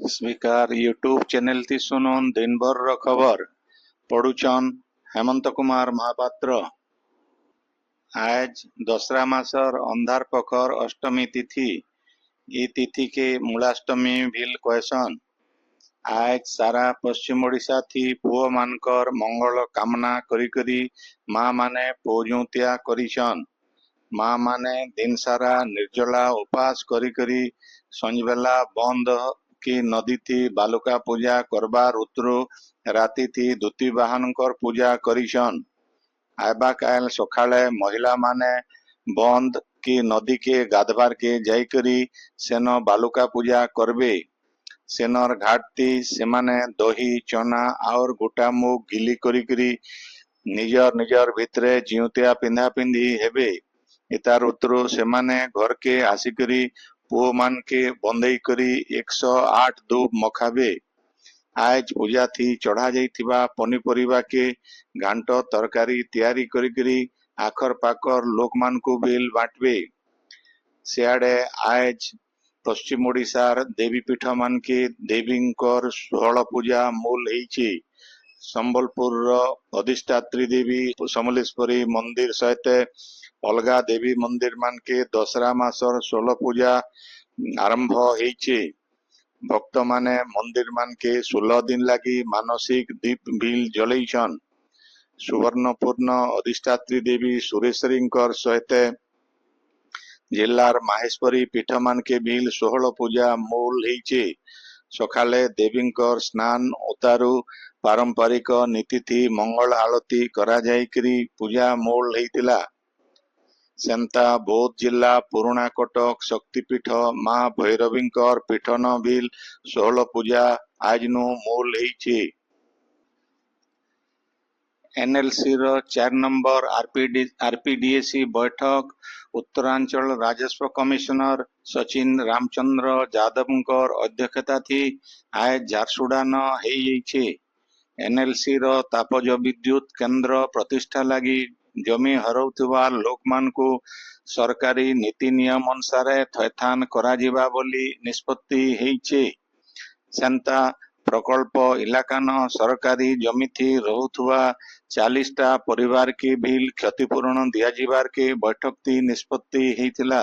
Speaker YouTube channel ती सुनून दिन भर रो खबर पढ़ुचन हेमंत कुमार महापात्र। आज दसरा मासर अंधार पखर अष्टमी तिथि। ई तिथि के मूलाष्टमी भील कहसन। आज सारा पश्चिम ओडिशा थी पुओ मानकर मंगल कामना करी करी माँ माने पूजुतिया करिछन। माँ माने दिन सारा निर्जला उपास करी करी संजबेला बंद कि नदी थी बालुका पूजा करबार उतरु राति थी धुती बाहनकर पूजा करिछन। आबा काल सकाळे महिला माने बंद कि नदी के गाधबार के जाई करी सेन बालुका पूजा करबे। सेनर घाट थी सेमाने दही चना और गोटा मुग गिली करी करी निजर निजर भितरे जिउतिया पिंधा पिंधी हेबे। इतार उतरु सेमाने घर के आसिकरी पुओ मान के बंदेई करी 108 धूप मखाबे। आज पूजा थी चढ़ा जाइथिबा पनीपरिबा के घांट तरकारी तैयारी करी करी आखर पाकर लोक मान को बिल बांटबे। सियाड़े आज पश्चिम ओडिशार देवी पीठ मान के देवींकर षोहल पूजा मूल हेछि। संबलपुर अधिष्ठात्री देवी समलेश्वरी मंदिर सहित अलगा देवी मंदिर मान के दसरा मासर 16 पूजा आरंभ हेछि। भक्त माने मंदिर मान के 16 दिन लगी मानसिक दीप भील जलैछन। सुवर्णपूर्ण अधिष्ठात्री देवी सुरेश्वरी सहित जिलार माहेश्वरी पीठ मान के भील 16 पूजा मूल हेछि। सकाले देवींकर स्नान उतारू पारंपरिक नीति थी मंगल आलती करा जाइकरी पूजा मूल हेतिला। सेंता बौद्ध जिला पुराणा कटक शक्तिपीठ माँ भैरवींकर पीठन बिल 16 पूजा आजनु मूल हेछि। एनएलसी रो 4 नंबर आरपीडीएसी बैठक उत्तरांचल राजस्व कमिश्नर सचिन रामचंद्र यादवंकर अध्यक्षता थी आज झारसुड़ा न हेछि। एनएलसी रो तापज विद्युत केंद्र प्रतिष्ठा लगी जमी हरौथिबा लोक मान को सरकारी नीति नियम अनुसार थैथान करा जिबा बोली निष्पत्ति हेछि। सेंता प्रकल्प इलाकान सरकारी जमी थी रहुथुआ 40 टा परिवार के बिल क्षतिपूरण दिया जिबार के बैठक थी निष्पत्ति हेतिला।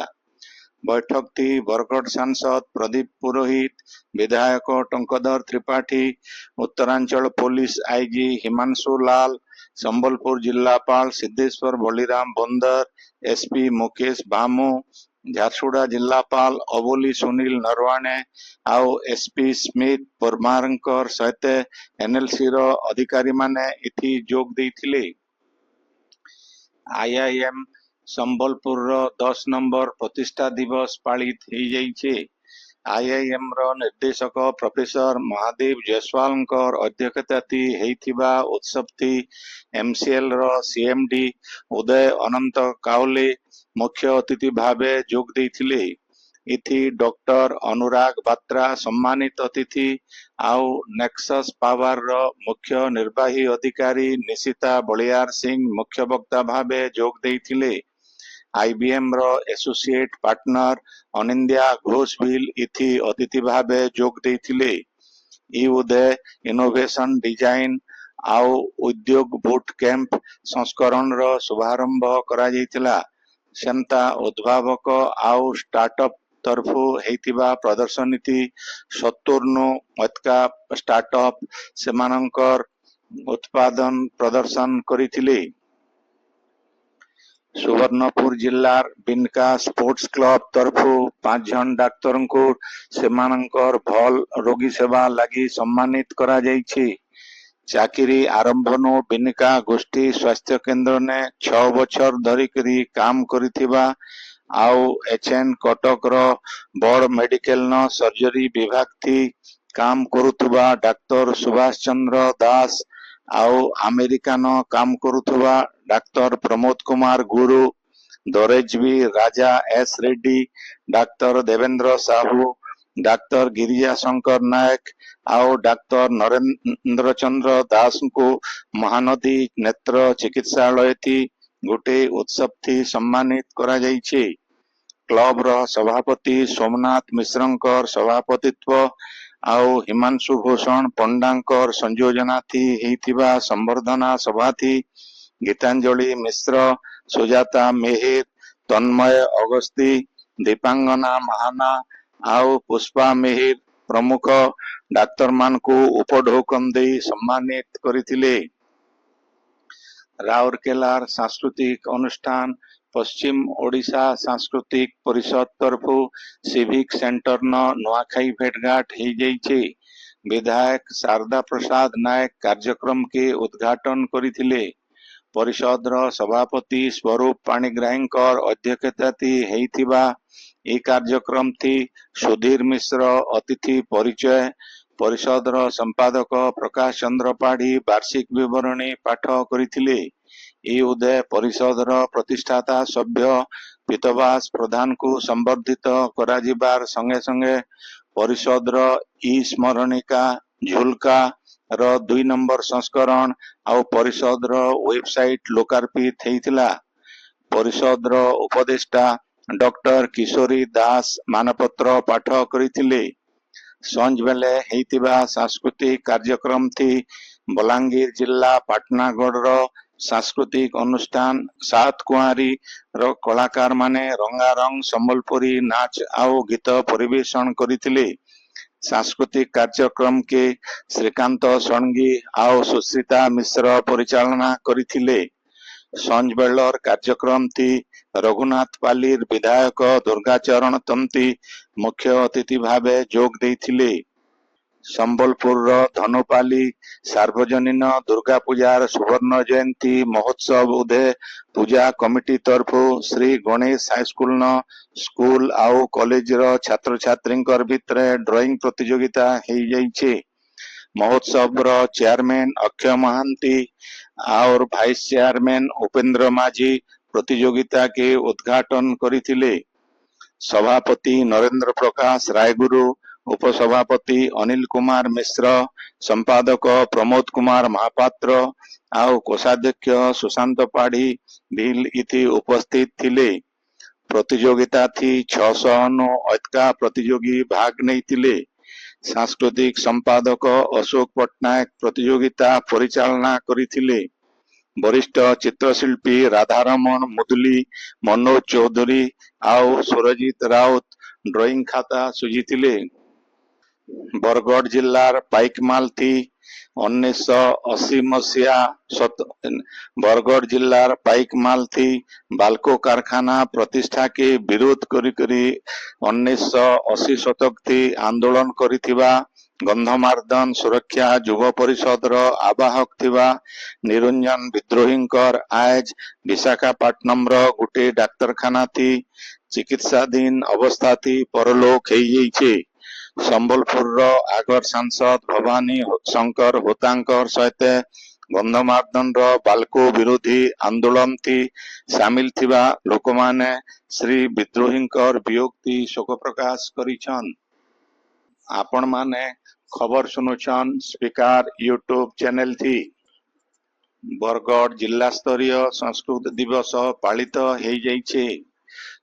बैठक थी बरगढ़ सांसद प्रदीप पुरोहित, विधायक टंकधर त्रिपाठी, उत्तरांचल पुलिस आईजी हिमांशु लाल, संबलपुर जिलापाल सिद्धेश्वर बलिराम बंदर, एसपी मुकेश भामू, झारसुड़ा जिलापाल अबोली सुनील नरवाणे आउ एसपी स्मिथ परमारंकर सहित एनएलसी रो अधिकारी माने इथि जोग देथिले। आईआईएम संबलपुर रो 10 नंबर प्रतिष्ठा दिवस पालित हो जाइछे। आईआईएम रो निर्देशक प्रोफेसर महादेव जयसवाल अध्यक्षता थी हेथिबा उत्सव थी एमसीएल रो सीएमडी उदय अनंत काउले मुख्य अतिथि भावे जोग देथिले। इथि डॉक्टर अनुराग बात्रा सम्मानित अतिथि आउ नेक्सस पावर रो मुख्य निर्वाही अधिकारी निशिता बलियार सिंह मुख्य वक्ता भावे जोग देथिले। आईबीएम रो associate partner Anindya Ghosh bill इथि अतिथि भावे जोग देथिले। ई उदय इनोवेशन डिजाइन आउ उद्योग बूट कैंप संस्करण रो शुभारंभ करा जाइतिला। सेंता उद्भावक आउ स्टार्टअप तरफु हेतिबा प्रदर्शनी थी 70 मतका स्टार्टअप सेमानंकर उत्पादन प्रदर्शन करिथिले। सुवर्णपुर जिलार बिनका स्पोर्ट्स क्लब तरफु 5 जन डाक्तर को सेमानंकर भल रोगी सेवा लगी सम्मानित करा जाइछि। चाकरी आरंभ नु बिनका गोष्ठी स्वास्थ्य केंद्र ने 6 बछर धरिकरी काम करिथिबा आउ एचएन कटक रो बड़ मेडिकल न सर्जरी विभाग थी काम करुथुबा डाक्टर सुभाष चंद्र दास आउ अमेरिका न काम करुथुबा डाक्टर प्रमोद कुमार गुरु, दरेजवी Raja S Reddy, doctor Devendra Sahu, doctor Girija Shankar Nayak आउ डाक्टर नरेंद्र चंद्र दास को महानदी नेत्र चिकित्सालय थी गोटे उत्सव थी सम्मानित करा जाइछे। क्लब रो सभापति सोमनाथ मिश्रंकर सभापतित्व ଆଉ ହିମାଂଶୁ ଭୂଷଣ ପଣ୍ଡାଙ୍କର ସଂଯୋଜନା थी ହେଇଥିବା ସମ୍ବର୍ଦ୍ଧନା ସଭା थी ଗୀତାଞ୍ଜଳି ମିଶ୍ର ସୁଜାତା ମେହେର ତନ୍ମୟ ଅଗସ୍ତି ଦୀପାଙ୍ଗନା ମହାନା ଆଉ ପୁଷ୍ପା ମେହେର ପ୍ରମୁଖ ଡାକ୍ତରମାନଙ୍କୁ ଉପଢୌକନ ଦେଇ ସମ୍ମାନିତ କରିଥିଲେ। ରାଉରକେଲାର ସାଂସ୍କୃତିକ ଅନୁଷ୍ଠାନ ପଶ୍ଚିମ ଓଡ଼ିଶା ସାଂସ୍କୃତିକ ପରିଷଦ ତରଫୁ ସିଭିକ ସେଣ୍ଟରନ ନୂଆଖାଇ ଭେଟଘାଟ ହେଇଯାଇଛି। ବିଧାୟକ ଶାରଦା ପ୍ରସାଦ ନାୟକ କାର୍ଯ୍ୟକ୍ରମ के उद्घाटन କରିଥିଲେ। ପରିଷଦର ସଭାପତି ସ୍ୱରୂପ ପାଣିଗ୍ରାହୀଙ୍କର ଅଧ୍ୟକ୍ଷତାରେ ହେଇଥିବା ଏହି କାର୍ଯ୍ୟକ୍ରମଟି ସୁଧୀର ମିଶ୍ର ଅତିଥି ପରିଚୟ ପରିଷଦର ସମ୍ପାଦକ ପ୍ରକାଶ ଚନ୍ଦ୍ର ପାଢୀ ବାର୍ଷିକ ବିବରଣୀ ପାଠ କରିଥିଲେ। ଏହି ଉଦୟ ପରିଷଦର ପ୍ରତିଷ୍ଠାତା ସଭ୍ୟ ପୀତବାସ ପ୍ରଧାନଙ୍କୁ ସମ୍ବର୍ଦ୍ଧିତ କରାଯିବାର ସଙ୍ଗେ ସଙ୍ଗେ ପରିଷଦର ଇ ସ୍ମରଣିକା ଝୁଲକା ର 2 ନମ୍ବର ସଂସ୍କରଣ ଆଉ ପରିଷଦର ୱେବସାଇଟ ଲୋକାର୍ପିତ ହେଇଥିଲା। ପରିଷଦର ଉପଦେଷ୍ଟା ଡକ୍ଟର କିଶୋରୀ ଦାସ ମାନପତ୍ର ପାଠ କରିଥିଲେ। ସଞ୍ଜବେଳେ ହେଇଥିବା ସାଂସ୍କୃତିକ କାର୍ଯ୍ୟକ୍ରମଟି ବଲାଙ୍ଗୀର ଜିଲ୍ଲା ପାଟଣାଗଡ଼ର ସାଂସ୍କୃତିକ ଅନୁଷ୍ଠାନ ସାତ କୁଆଁରୀ ର କଳାକାରମାନେ ରଙ୍ଗାରଙ୍ଗ ସମ୍ବଲପୁରୀ ନାଚ ଆଉ ଗୀତ ପରିବେଷଣ କରିଥିଲେ। ସାଂସ୍କୃତିକ କାର୍ଯ୍ୟକ୍ରମ के ଶ୍ରୀକାନ୍ତ ଷଡ଼ଙ୍ଗୀ ଆଉ ସୁଶ୍ରିତା ମିଶ୍ର ପରିଚାଳନା କରିଥିଲେ। ସଞ୍ଜବେଳର କାର୍ଯ୍ୟକ୍ରମଟି ରଘୁନାଥ ପାଲିର ବିଧାୟକ ଦୁର୍ଗାଚରଣ ତନ୍ତୀ ମୁଖ୍ୟ ଅତିଥି ଭାବେ ଯୋଗ ଦେଇଥିଲେ। ସମ୍ବଲପୁରର ଧନୁପାଲି ସାର୍ବଜନୀନ ଦୁର୍ଗା ପୂଜାର ସୁବର୍ଣ୍ଣ ଜୟନ୍ତୀ ମହୋତ୍ସବ ଉଦୟ ପୂଜା କମିଟି ତରଫୁ ଶ୍ରୀ ଗଣେଶ ହାଇସ୍କୁଲନ ସ୍କୁଲ ଆଉ କଲେଜର ଛାତ୍ରଛାତ୍ରୀଙ୍କର ଭିତରେ ଡ୍ରଇଂ ପ୍ରତିଯୋଗିତା ହେଇଯାଇଛି। महोत्सव चेयरमैन अक्षय महांती और वाइस चेयरमैन उपेंद्र माझी प्रतियोगिता के उद्घाटन करथिले। सभापति नरेंद्र प्रकाश रायगुरु उपसभापति अनिल कुमार मिश्र संपादक प्रमोद कुमार महापात्र आउ कोषाध्यक्ष सुशांत पाढ़ी भील इति उपस्थित थिले। प्रतियोगिता थी 600 नु अधिका प्रतियोगी भाग नहीं। सांस्कृतिक संपादक अशोक पट्टनायक प्रतियोगिता परिचालना करिथिले। वरिष्ठ चित्रशिल्पी राधारमण मुदुली मनोज चौधरी आउ सुरजीत राउत ड्रॉइंग खाता सुझीथिले। बरगढ़ जिल्लार पाइकमाल थी 1980 मसीहा बरगढ़ जिल्लार पाइकमाल थी बाल्को कारखाना प्रतिष्ठा के विरोध करी 1980 शतक थी आंदोलन करिथिबा गंधमार्दन सुरक्षा युव परिषदर आवाहक थिबा निरंजन विद्रोहींकर आज विशाखापट्टनम गोटे डाक्तरखाना थी चिकित्साधीन अवस्था थी परलोक हो जाइछे। संबलपुर आगर सांसद भवानी शंकर होतांकर सहित गंधमार्दन बाल्को विरोधी आंदोलन थी सामिल थिबा लोक माने श्री विद्रोहींकर वियोग थी शोक प्रकाश करिछन। आपण माने खबर सुनुछन स्पीकर यूट्यूब चैनल थी। बरगढ़ जिला स्तरीय संस्कृत दिवस पालित हो जाइछे।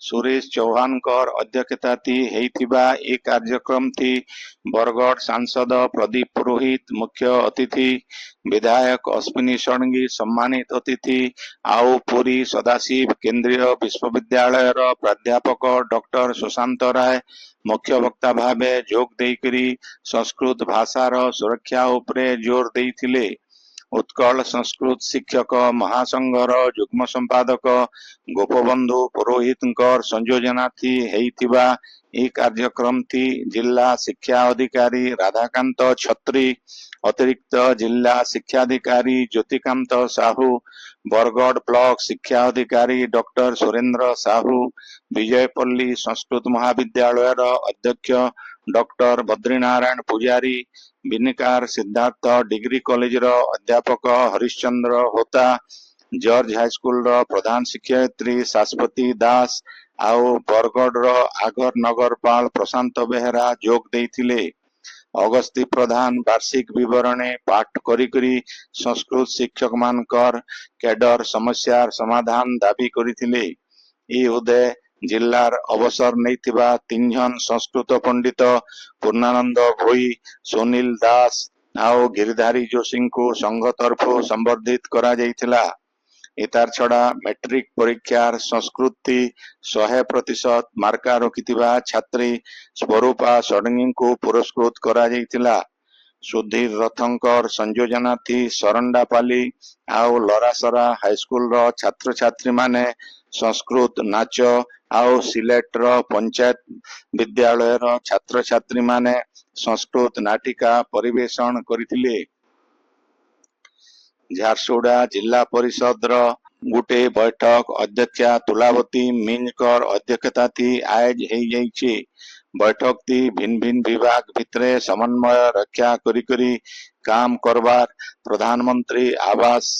सुरेश चौहान कर अध्यक्षता ए कार्यक्रम थी बरगढ़ सांसद प्रदीप पुरोहित मुख्य अतिथि विधायक अश्विनी षड़ंगी सम्मानित अतिथि आउ पुरी सदाशिव केंद्रीय विश्वविद्यालय प्राध्यापक डॉक्टर सुशांत राय मुख्य वक्ता भावे जोग देकरी संस्कृत भाषार सुरक्षा उपरे जोर देइथिले। उत्कल संस्कृत शिक्षक महासंघर युग्म संपादक गोपबंधु पुरोहित संयोजना थी हेइथिबा ए कार्यक्रम थी जिला शिक्षा अधिकारी राधाकांत छत्री अतिरिक्त जिला शिक्षाधिकारी ज्योतिकांत साहू बरगढ़ ब्लॉक शिक्षा अधिकारी डॉक्टर सुरेंद्र साहू विजयपल्ली संस्कृत महाविद्यालय अध्यक्ष डॉक्टर बद्रीनारायण पुजारी बिनिकार सिद्धार्थ डिग्री कॉलेज अध्यापक हरिश्चंद्र होता जॉर्ज हाईस्कूल प्रधान शिक्षयित्री शाश्वती दास आउ बरगढ़ आगर नगरपाल प्रशांत बेहरा जोग देइथिले। अगस्ती प्रधान वार्षिक विवरणी पाठ करी संस्कृत शिक्षक मानकर कैडर समस्यार समाधान दाबी करिथिले। ए उदय जिल्लार अवसर नैथिबा 3 जन संस्कृत पंडित पूर्णानंद भोई, सुनील दास आउ गिरिधारी जोशी को संघ तरफ संबर्धित करा जाइथिला। एतार छड़ा मैट्रिक परीक्षार संस्कृति 100% मार्का रखिथिबा छात्री स्वरूपा षडंगी को पुरस्कृत करा जाइथिला। सुधीर रथंकर संयोजना थी सरंडापाली आउ लरासरा हाईस्कूल रो छात्र छात्री माने संस्कृत नाच आउ सिलेट रो पंचायत विद्यालय रो छात्र छात्री माने संस्कृत नाटिका परिवेषण करथिले। झारसुगुड़ा जिला परिषद रो गुटे बैठक अध्यक्षा तुलावती मिंजकर अध्यक्षता थी आज हेई जाइछे। बैठक थी भिन्न भिन्न विभाग भितरे समन्वय रक्षा करी करी काम करवार प्रधानमंत्री आवास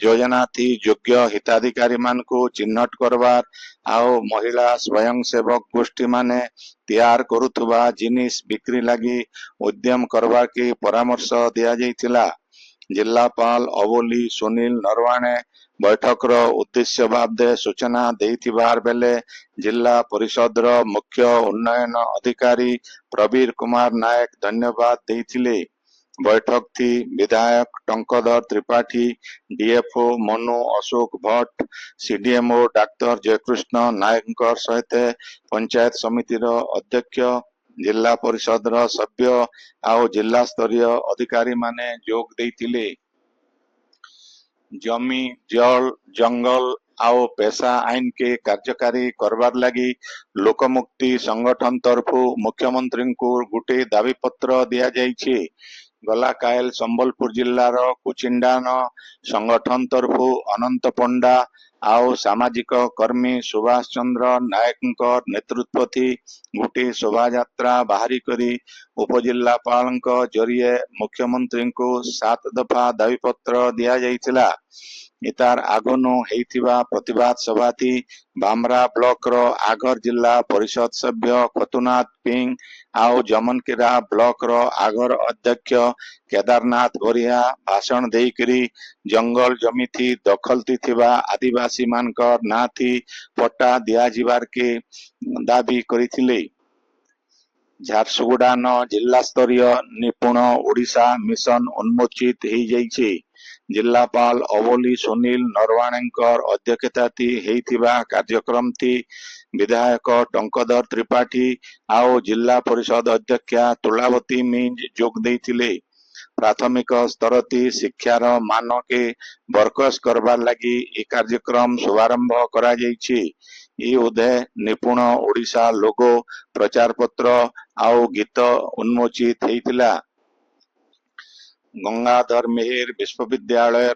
योजना थी योग्य हिताधिकारी मान को चिन्हट करवार आओ महिला स्वयंसेवक गोष्ठी माने तैयार करुथुबा जिनिस बिक्री लगी उद्यम करवार के परामर्श दिया जाइथिला। जिलापाल अवोली सुनील नरवाणे बैठक रो उद्देश्य बाबदे सूचना देथिबार बेले जिला परिषद रो मुख्य उन्नयन अधिकारी प्रवीर कुमार नायक धन्यवाद देथिले। बैठक थी विधायक Tankadhar Tripathi, DFO Manu Ashok Bhatt, CDMO doctor Jayakrishna Nayak सहित पंचायत समिति रो अध्यक्ष, जिला परिषद रो सभ्य आउ जिला स्तरीय अधिकारी माने जोग देथिले। जमी जल जंगल आउ पेशा आईन के कार्यकारी करवार लगी लोकमुक्ति संगठन तरफ मुख्यमंत्री को गुटे दाबी पत्र दिया जाइछे। गला कायल संबलपुर जिल्लार कुचिंडान संगठन तरफ अनंत पंडा आउ सामाजिक कर्मी सुभाष चंद्र नायक नेतृत्व थी गुटे शोभा यात्रा बाहरी करी उपजिल्लापाल जरिए मुख्यमंत्री को 7 दफा दाबी पत्र दिया जाइथिला। इतार आगनो हेइथिबा प्रतिवाद सभा थी बामरा ब्लॉक रो आगर जिला परिषद सभ्य खतुनाथ पिंग आउ जमनकेरा ब्लॉक रो आगर अध्यक्ष केदारनाथ बरिया भाषण देकरी जंगल जमी थी दखलती थिबा आदिवासी मानकर ना थी पट्टा दिया जिबार के दाबी करिथिले। झारसुगुड़ा न जिला स्तरीय निपुण ओडिशा मिशन उन्मोचित हो जाइछे। जिलापाल अवोली सुनील नरवाणेकर अध्यक्षता थी हेइथिबा कार्यक्रम थी विधायक टंकधर त्रिपाठी आउ जिला परिषद अध्यक्षा तुलावती मिंज जोग देथिले। प्राथमिक स्तर थी शिक्षार मान के बरकस करबार लगी ए कार्यक्रम शुभारंभ करा जाइछे। ई उदय निपुण ओडिशा लोगो प्रचार पत्र आउ गीत उन्मोचित हेइथिला। गंगाधर मेहेर विश्वविद्यालय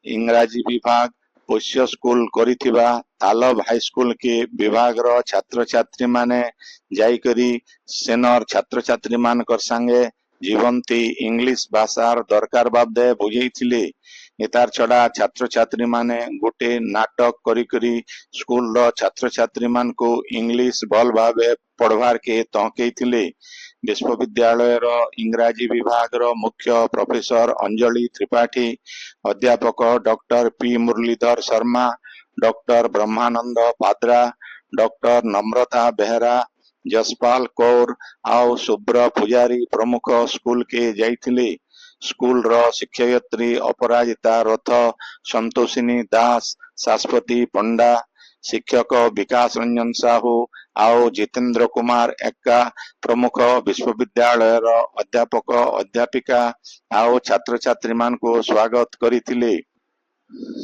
इंग्राजी विभाग पोष्य स्कूल करिथिबा तालब हाईस्कूल के विभाग रो छात्र छात्री माने जाई करी सेनर छात्र छात्री मान कर संगे जीवंती इंग्लिश भाषार दरकार बाबदे बुझेइथिले। एतार छड़ा छात्र छात्री माने गोटे नाटक करी करी स्कूल रो छात्र छात्री मान को इंग्लिश भल भावे पढ़वार के तहकेइथिले। विश्वविद्यालय रो इंग्राजी विभाग रो मुख्य प्रोफेसर अंजलि त्रिपाठी, अध्यापक doctor P Muralidhar Sharma, doctor Brahmananda Padra, doctor Namrata Behera, Jaspal Kaur आउ शुभ्र पुजारी प्रमुख स्कूल के जाइथिले। स्कूल रो शिक्षयत्री अपराजिता रथ, संतोषिनी दास, शाश्वती पंडा, शिक्षक विकास रंजन साहू आउ जितेंद्र कुमार एक्का प्रमुख विश्वविद्यालय अध्यापक अध्यापिका आउ छात्र छात्री मान को स्वागत करिथिले।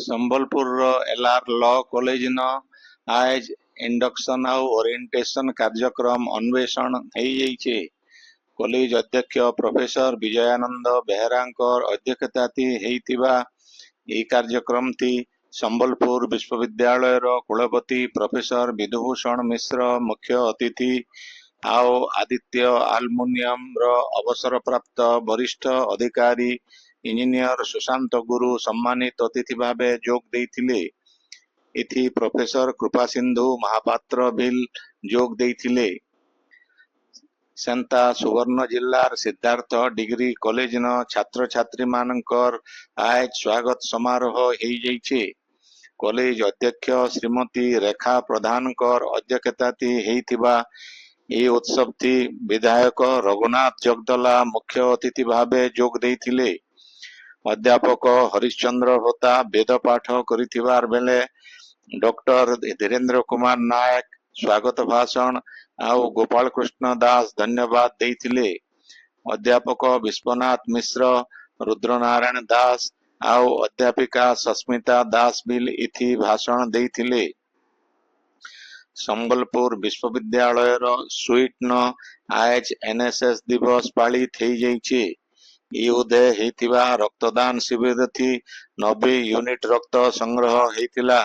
संबलपुर एलआर लॉ कॉलेज न आज इंडक्शन आउ ओरिएंटेशन कार्यक्रम अन्वेषण हेई जाइछे। कॉलेज अध्यक्ष प्रोफेसर विजयानंद बेहरांकर अध्यक्षता थी हेइथिबा ए कार्यक्रम थी संबलपुर विश्वविद्यालय कुलपति प्रोफेसर विधुभूषण मिश्र मुख्य अतिथि आओ आदित्य आलमुनियम अवसर प्राप्त वरिष्ठ अधिकारी इंजीनियर सुशांत गुरु सम्मानित अतिथि भावे जोग देइथिले। इथि प्रोफेसर कृपा सिंधु महापात्र बिल जोग देइथिले। सेंता सुवर्ण जिल्लार सिद्धार्थ डिग्री कॉलेज न छात्र छात्री मानकर आज स्वागत समारोह हेई जाइछे। कॉलेज अध्यक्ष श्रीमती रेखा प्रधानकर अध्यक्षताती हेइथिबा ଏହି ଉତ୍ସବଟି ବିଧାୟକ ରଘୁନାଥ ଜଗଦଲା ମୁଖ୍ୟ ଅତିଥି ଭାବେ ଯୋଗ ଦେଇଥିଲେ। ଅଧ୍ୟାପକ ହରିଶ୍ଚନ୍ଦ୍ର ହୋତା ବେଦ ପାଠ କରିଥିବାର ବେଳେ ଡକ୍ଟର ଧୀରେନ୍ଦ୍ର କୁମାର ନାୟକ ସ୍ୱାଗତ ଭାଷଣ ଆଉ ଗୋପାଳ କୃଷ୍ଣ ଦାସ ଧନ୍ୟବାଦ ଦେଇଥିଲେ। ଅଧ୍ୟାପକ ବିଶ୍ୱନାଥ ମିଶ୍ର, ରୁଦ୍ରନାରାୟଣ ଦାସ ଆଉ ଅଧ୍ୟାପିକା ସସ୍ମିତା ଦାସ ବି ଏଥି ଭାଷଣ ଦେଇଥିଲେ। ସମ୍ବଲପୁର ବିଶ୍ୱବିଦ୍ୟାଳୟର ସୁଇଟ୍ନ ଆଏଜ ଏନ୍ଏସ୍ଏସ୍ ଦିବସ ପାଳିତ ହେଇଯାଇଛି। ଉଦୟ ହେଇଥିବା ରକ୍ତଦାନ ଶିବିରଥି 90 ୟୁନିଟ୍ ରକ୍ତ ସଂଗ୍ରହ ହେଇଥିଲା।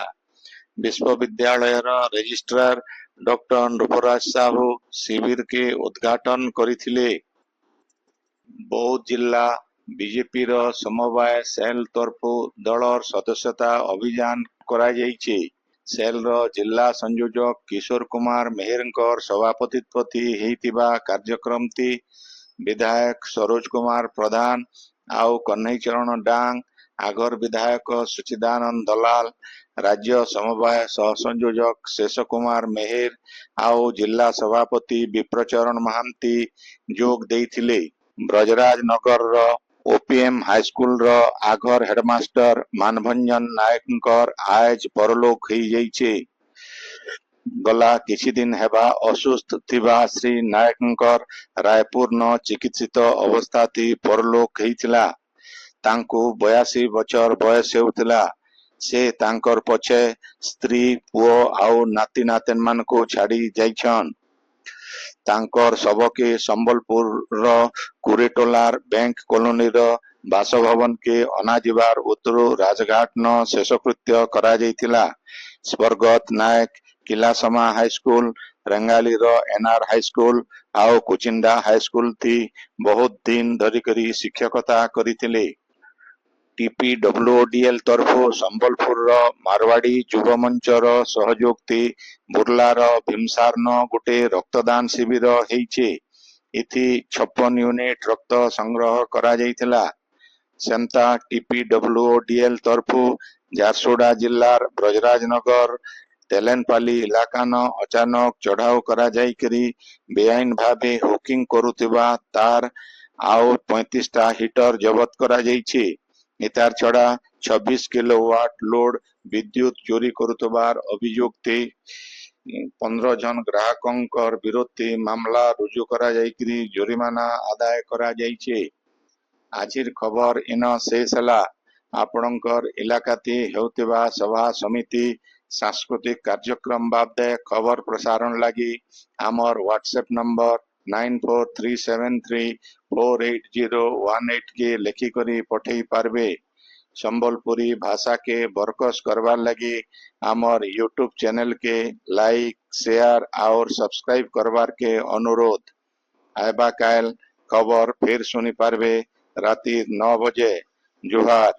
ବିଶ୍ୱବିଦ୍ୟାଳୟର ରେଜିଷ୍ଟ୍ରାର ଡକ୍ଟର ନୃପରାଜ ସାହୁ ଶିବିରକେ ଉଦ୍ଘାଟନ କରିଥିଲେ। ବୌଦ୍ଧ ଜିଲ୍ଲା ବିଜେପିର ସମବାୟ ସେଲ୍ ତରଫୁ ଦଳର ସଦସ୍ୟତା ଅଭିଯାନ କରାଯାଇଛି। ସେଲ୍ର ଜିଲ୍ଲା ସଂଯୋଜକ କିଶୋର କୁମାର ମେହେରଙ୍କର ସଭାପତିତ୍ୱରେ ହେଇଥିବା କାର୍ଯ୍ୟକ୍ରମଟି ବିଧାୟକ ସରୋଜ କୁମାର ପ୍ରଧାନ ଆଉ କହ୍ନେଇ ଚରଣ ଡାଙ୍ଗ, ଆଗର ବିଧାୟକ ସୁଚିଦାନନ୍ଦ ଦଲାଲ, ରାଜ୍ୟ ସମବାୟ ସହସଂଯୋଜକ ଶେଷ କୁମାର ମେହେର ଆଉ ଜିଲ୍ଲା ସଭାପତି ବିପ୍ରଚରଣ ମହାନ୍ତି ଯୋଗ ଦେଇଥିଲେ। ବ୍ରଜରାଜ ନଗରର ଓପିଏମ୍ ହାଇସ୍କୁଲର ଆଗର ହେଡମାଷ୍ଟର ମାନଭଞ୍ଜନ ନାୟକଙ୍କର ଆଏଜ ପରଲୋକ ହେଇଯାଇଛି। ଗଲା କିଛି ଦିନ ହେବା ଅସୁସ୍ଥ ଥିବା ଶ୍ରୀ ନାୟକଙ୍କର ରାୟପୁରନ ଚିକିତ୍ସିତ ଅବସ୍ଥାରେ ପରଲୋକ ହେଇଥିଲା। ତାଙ୍କୁ 82 ବର୍ଷ ବୟସ ହେଉଥିଲା। ସେ ତାଙ୍କର ପଛେ ସ୍ତ୍ରୀ, ପୁଅ ଆଉ ନାତି ନାତୁଣୀମାନଙ୍କୁ ଛାଡ଼ି ଯାଇଛନ୍। ତାଙ୍କର ଶବକେ ସମ୍ବଲପୁରର କୁରେଟୋଲାର ବ୍ୟାଙ୍କ କଲୋନୀର ବାସଭବନକେ ଅଣାଯିବାର ଉତ୍ତରୁ ରାଜଘାଟନ ଶେଷକୃତ୍ୟ କରାଯାଇଥିଲା। ସ୍ୱର୍ଗତ ନାୟକ କିଲାସମା ହାଇସ୍କୁଲ, ରେଙ୍ଗାଲିର ଏନ୍ଆର ହାଇସ୍କୁଲ ଆଉ କୁଚିଣ୍ଡା ହାଇସ୍କୁଲଥି ବହୁତ ଦିନ ଧରିକରି ଶିକ୍ଷକତା କରିଥିଲେ। ଟିପିଡବ୍ଲ୍ୟୁଓଡିଏଲ୍ ତରଫୁ ସମ୍ବଲପୁରର ମାରୱାଡ଼ି ଯୁବ ମଞ୍ଚର ସହଯୋଗରେ ବୁର୍ଲାର ଭୀମସାରନ ଗୋଟେ ରକ୍ତଦାନ ଶିବିର ହେଇଛି। ଏଥି 56 ୟୁନିଟ୍ ରକ୍ତ ସଂଗ୍ରହ କରାଯାଇଥିଲା। ସେମତା ଟିପିଡବ୍ଲ୍ୟୁଓଡିଏଲ୍ ତରଫୁ ଝାରସୁଗୁଡ଼ା ଜିଲ୍ଲାର ବ୍ରଜରାଜନଗର ତେଲେନପାଲି ଇଲାକାନ ଅଚାନକ ଚଢ଼ାଉ କରାଯାଇକରି ବେଆଇନ ଭାବେ ହୁକିଂ କରୁଥିବା ତାର ଆଉ 35ଟା ହିଟର ଜବତ କରାଯାଇଛି। ଏତାର ଛଡ଼ା 26 କିଲୋୱାଟ ଲୋଡ ବିଦ୍ୟୁତ ଚୋରି କରୁଥିବାର ଅଭିଯୋଗରେ 15 ଜଣ ଗ୍ରାହକଙ୍କର ବିରୋଧରେ ମାମଲା ରୁଜୁ କରାଯାଇକରି ଜୋରିମାନା ଆଦାୟ କରାଯାଇଛି। ଆଜିର ଖବର ଇନ ଶେଷ ହେଲା। ଆପଣଙ୍କର ଇଲାକାରେ ହେଉଥିବା ସଭା ସମିତି ସାଂସ୍କୃତିକ କାର୍ଯ୍ୟକ୍ରମ ବାବଦେ ଖବର ପ୍ରସାରଣ ଲାଗି ଆମର ହ୍ୱାଟ୍ସଆପ ନମ୍ବର 9437348018 के लिखिकरी पठेई पारबे। संबलपुरी भाषा के बरकस करवार लगी आमर यूट्यूब चैनल के लाइक, शेयर और सब्सक्राइब करवार के अनुरोध। आयबा काल खबर फिर सुनी पारबे राति 9 बजे। जुहार।